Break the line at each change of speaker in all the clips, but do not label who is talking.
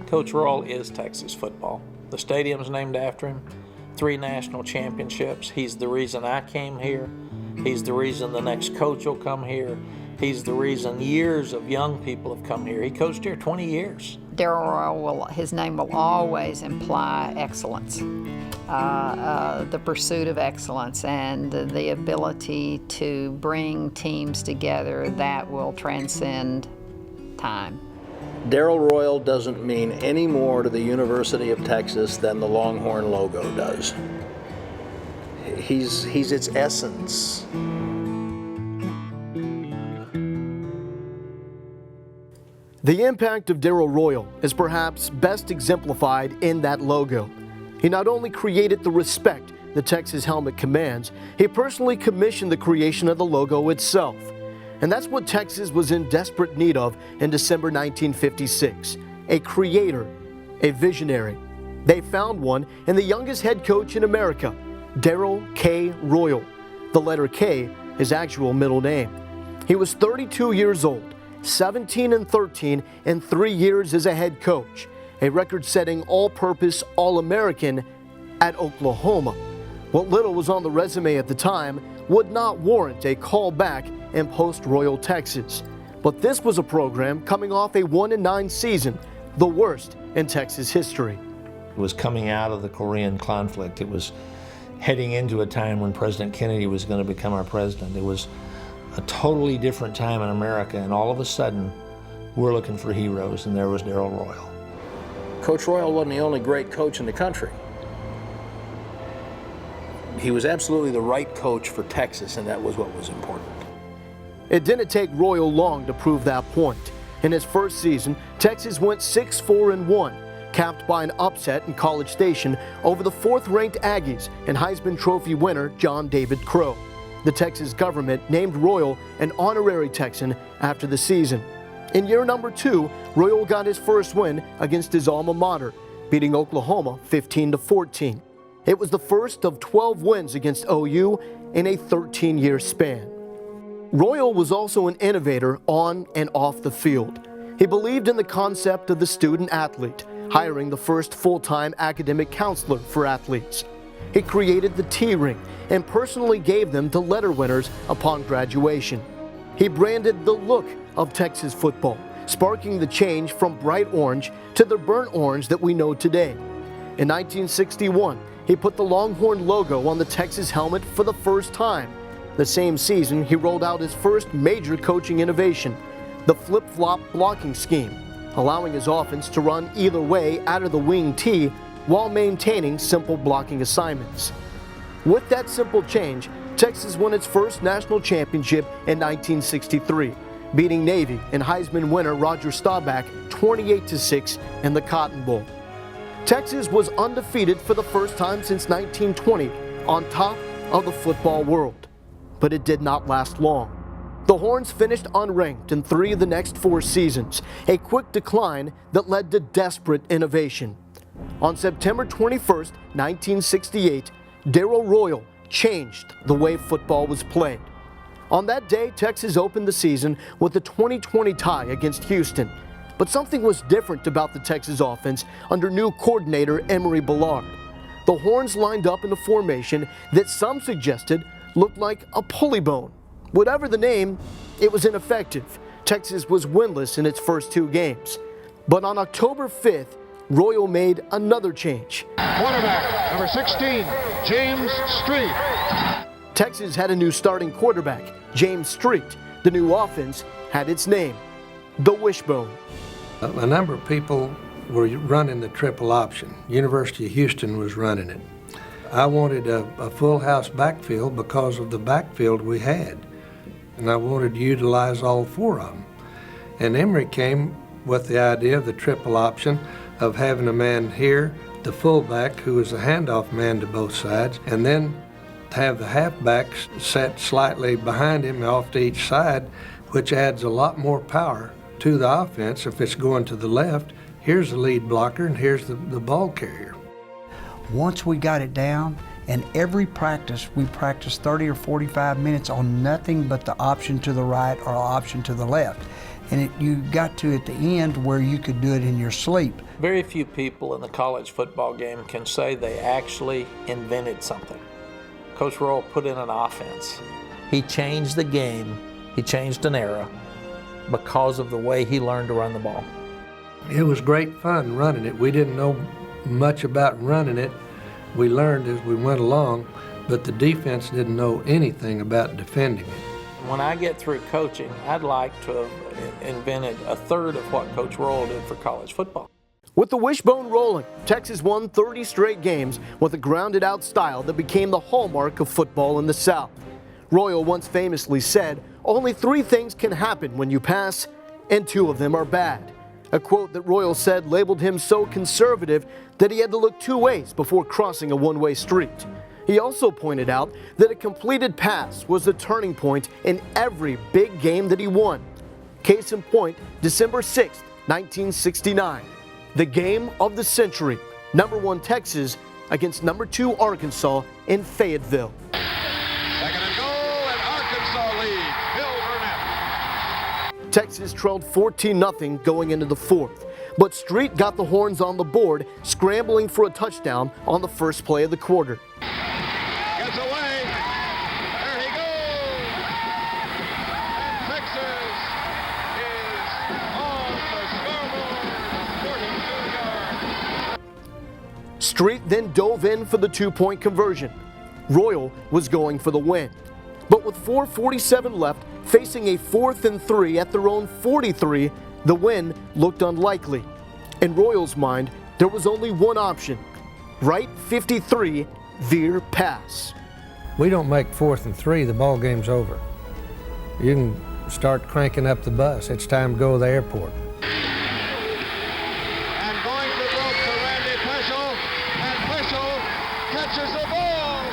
Coach Royal is Texas football. The stadium's named after him. 3 national championships. He's the reason I came here. He's the reason the next coach will come here. He's the reason years of young people have come here. He coached here 20 years.
Darrell Royal, his name will always imply excellence, the pursuit of excellence and the ability to bring teams together that will transcend time.
Darrell Royal doesn't mean any more to the University of Texas than the Longhorn logo does. He's its essence.
The impact of Darrell Royal is perhaps best exemplified in that logo. He not only created the respect the Texas helmet commands, he personally commissioned the creation of the logo itself. And that's what Texas was in desperate need of in December 1956. A creator, a visionary. They found one in the youngest head coach in America, Darrell K Royal. The letter K, his actual middle name. He was 32 years old, 17-13 in 3 years as a head coach, a record-setting all-purpose All-American at Oklahoma. What little was on the resume at the time would not warrant a call back in post-Royal Texas. But this was a program coming off a 1-9 season, the worst in Texas history.
It was coming out of the Korean conflict. It was heading into a time when President Kennedy was going to become our president. It was a totally different time in America, and all of a sudden, we're looking for heroes, and there was Darrell Royal.
Coach Royal wasn't the only great coach in the country. He was absolutely the right coach for Texas, and that was what was important.
It didn't take Royal long to prove that point. In his first season, Texas went 6-4-1, capped by an upset in College Station over the 4th-ranked Aggies and Heisman Trophy winner John David Crow. The Texas government named Royal an honorary Texan after the season. In year number 2, Royal got his first win against his alma mater, beating Oklahoma 15-14. It was the first of 12 wins against OU in a 13-year span. Royal was also an innovator on and off the field. He believed in the concept of the student athlete, hiring the first full-time academic counselor for athletes. He created the T-ring and personally gave them to letter winners upon graduation. He branded the look of Texas football, sparking the change from bright orange to the burnt orange that we know today. In 1961, he put the Longhorn logo on the Texas helmet for the first time. The same season, he rolled out his first major coaching innovation, the flip-flop blocking scheme, allowing his offense to run either way out of the wing T while maintaining simple blocking assignments. With that simple change, Texas won its first national championship in 1963, beating Navy and Heisman winner Roger Staubach 28-6 in the Cotton Bowl. Texas was undefeated for the first time since 1920 on top of the football world. But it did not last long. The Horns finished unranked in 3 of the next 4 seasons, a quick decline that led to desperate innovation. On September 21st, 1968, Darrell Royal changed the way football was played. On that day, Texas opened the season with a 20-20 tie against Houston. But something was different about the Texas offense under new coordinator Emory Bellard. The Horns lined up in a formation that some suggested looked like a pulley bone. Whatever the name, it was ineffective. Texas was winless in its first 2 games. But on October 5th, Royal made another change.
Quarterback, number 16, James Street.
Texas had a new starting quarterback, James Street. The new offense had its name, the wishbone.
A number of people were running the triple option. University of Houston was running it. I wanted a full house backfield because of the backfield we had, and I wanted to utilize all 4 of them. And Emory came with the idea of the triple option of having a man here, the fullback, who was a handoff man to both sides, and then have the halfbacks set slightly behind him off to each side, which adds a lot more power to the offense. If it's going to the left, here's the lead blocker and here's the ball carrier.
Once we got it down, and every practice, we practiced 30 or 45 minutes on nothing but the option to the right or option to the left. and you got to at the end where you could do it in your sleep.
Very few people in the college football game can say they actually invented something. Coach Royal put in an offense. He changed the game. He changed an era because of the way he learned to run the ball.
It was great fun running it. We didn't know much about running it. We learned as we went along, but the defense didn't know anything about defending it.
When I get through coaching, I'd like to have invented a third of what Coach Royal did for college football.
With the wishbone rolling, Texas won 30 straight games with a grounded out style that became the hallmark of football in the South. Royal once famously said, "Only 3 things can happen when you pass, and 2 of them are bad." A quote that Royal said labeled him so conservative that he had to look 2 ways before crossing a one-way street. He also pointed out that a completed pass was the turning point in every big game that he won. Case in point, December 6, 1969. The game of the century, number 1 Texas against number 2 Arkansas in Fayetteville.
Second and goal, and Arkansas leads. Bill Burnett.
Texas trailed 14-0 going into the 4th, but Street got the Horns on the board, scrambling for a touchdown on the first play of the quarter.
Gets away. There he goes. And Texas is on the scoreboard, 42 yards.
Street then dove in for the 2-point conversion. Royal was going for the win. But with 4:47 left, facing a 4th and 3 at their own 43, the win looked unlikely. In Royal's mind, there was only one option. Right 53, veer pass.
We don't make 4th and 3, the ball game's over. You can start cranking up the bus. It's time to go to the airport.
And going to throw to Randy Peschel, and Peschel catches the ball.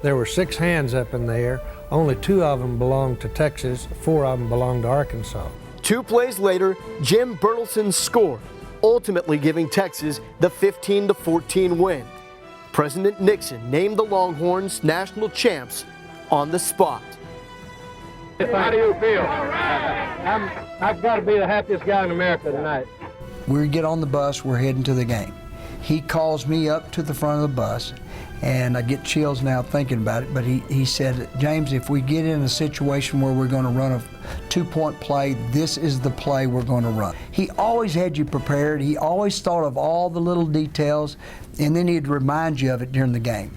There were 6 hands up in the air. Only 2 of them belonged to Texas, 4 of them belonged to Arkansas.
2 plays later, Jim Bertelsen scored, ultimately giving Texas the 15-14 win. President Nixon named the Longhorns national champs on the spot.
How do you feel? I've got to be the happiest guy in America tonight.
We get on the bus, we're heading to the game. He calls me up to the front of the bus, and I get chills now thinking about it, but he said, "James, if we get in a situation where we're going to run a 2-point play, this is the play we're going to run." He always had you prepared. He always thought of all the little details, and then he'd remind you of it during the game.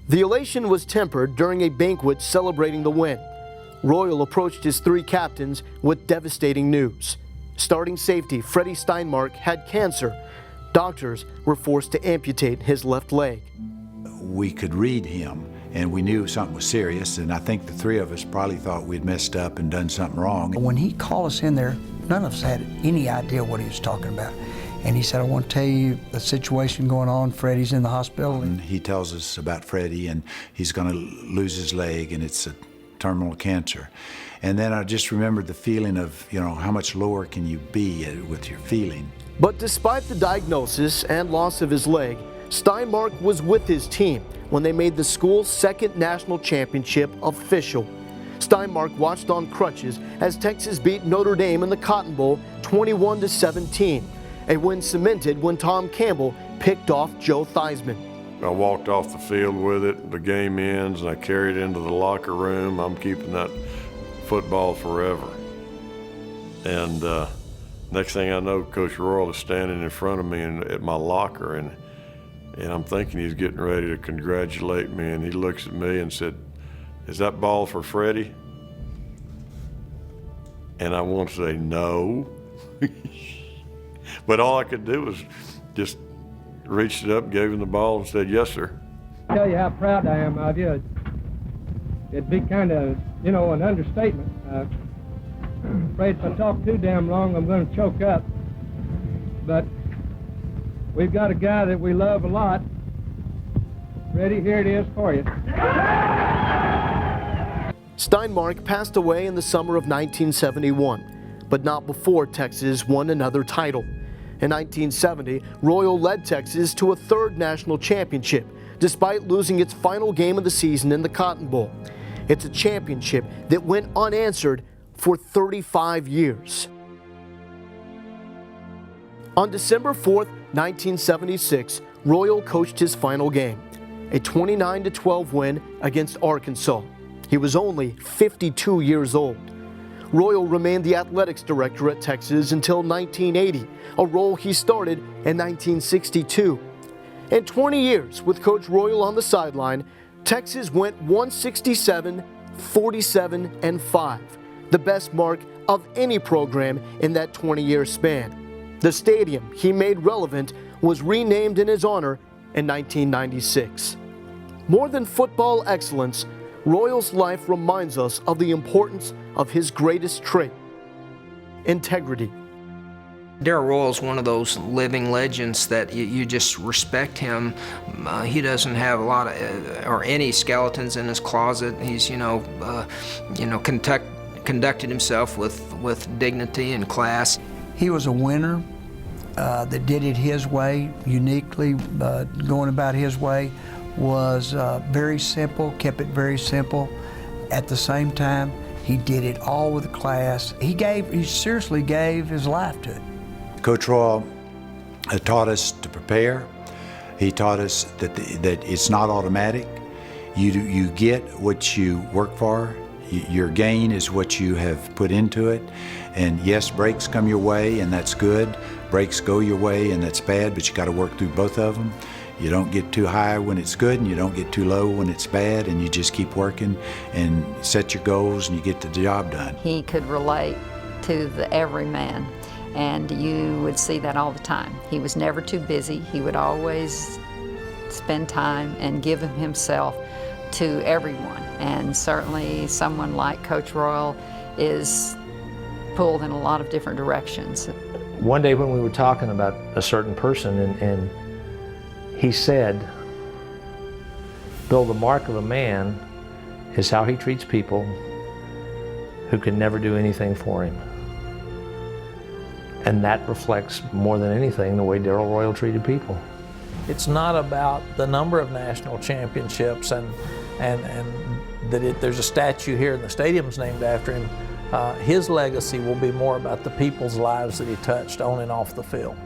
The elation was tempered during a banquet celebrating the win. Royal approached his 3 captains with devastating news. Starting safety Freddie Steinmark had cancer. Doctors were forced to amputate his left leg.
We could read him, and we knew something was serious, and I think the 3 of us probably thought we'd messed up and done something wrong.
When he called us in there, none of us had any idea what he was talking about. And he said, "I want to tell you the situation going on. Freddie's in the hospital."
And he tells us about Freddie, and he's going to lose his leg, and it's a terminal cancer. And then I just remembered the feeling of, how much lower can you be with your feeling?
But despite the diagnosis and loss of his leg, Steinmark was with his team when they made the school's 2nd national championship official. Steinmark watched on crutches as Texas beat Notre Dame in the Cotton Bowl 21-17, a win cemented when Tom Campbell picked off Joe Theismann.
I walked off the field with it, the game ends, and I carried it into the locker room. I'm keeping that football forever. And next thing I know, Coach Royal is standing in front of me at my locker, and I'm thinking he's getting ready to congratulate me, and he looks at me and said, "Is that ball for Freddie?" And I want to say no. But all I could do was just reached it up, gave him the ball, and said, "Yes, sir."
I tell you how proud I am of you. It'd be kind of, an understatement. Afraid if I talk too damn long, I'm going to choke up. But we've got a guy that we love a lot. Freddie, here it is for you.
Steinmark passed away in the summer of 1971, but not before Texas won another title. In 1970, Royal led Texas to a 3rd national championship, despite losing its final game of the season in the Cotton Bowl. It's a championship that went unanswered for 35 years. On December 4th, 1976, Royal coached his final game, a 29-12 win against Arkansas. He was only 52 years old. Royal remained the athletics director at Texas until 1980, a role he started in 1962. In 20 years with Coach Royal on the sideline, Texas went 167, 47, and 5, the best mark of any program in that 20-year span. The stadium he made relevant was renamed in his honor in 1996. More than football excellence, Royal's life reminds us of the importance of his greatest trait, integrity.
Darrell Royal is one of those living legends that you just respect him. He doesn't have a lot of or any skeletons in his closet. He's conducted himself with dignity and class.
He was a winner that did it his way, uniquely, going about his way, was very simple, kept it very simple. At the same time, he did it all with class. He seriously gave his life to it.
Coach Royal taught us to prepare. He taught us that it's not automatic. You get what you work for. Your gain is what you have put into it. And yes, breaks come your way, and that's good. Breaks go your way, and that's bad, but you got to work through both of them. You don't get too high when it's good, and you don't get too low when it's bad, and you just keep working and set your goals, and you get the job done.
He could relate to the everyman, and you would see that all the time. He was never too busy. He would always spend time and give himself to everyone. And certainly someone like Coach Royal is pulled in a lot of different directions.
One day when we were talking about a certain person, and he said, Bill, the mark of a man is how he treats people who can never do anything for him. And that reflects more than anything the way Darrell Royal treated people.
It's not about the number of national championships and that there's a statue here and the stadium's named after him. His legacy will be more about the people's lives that he touched on and off the field.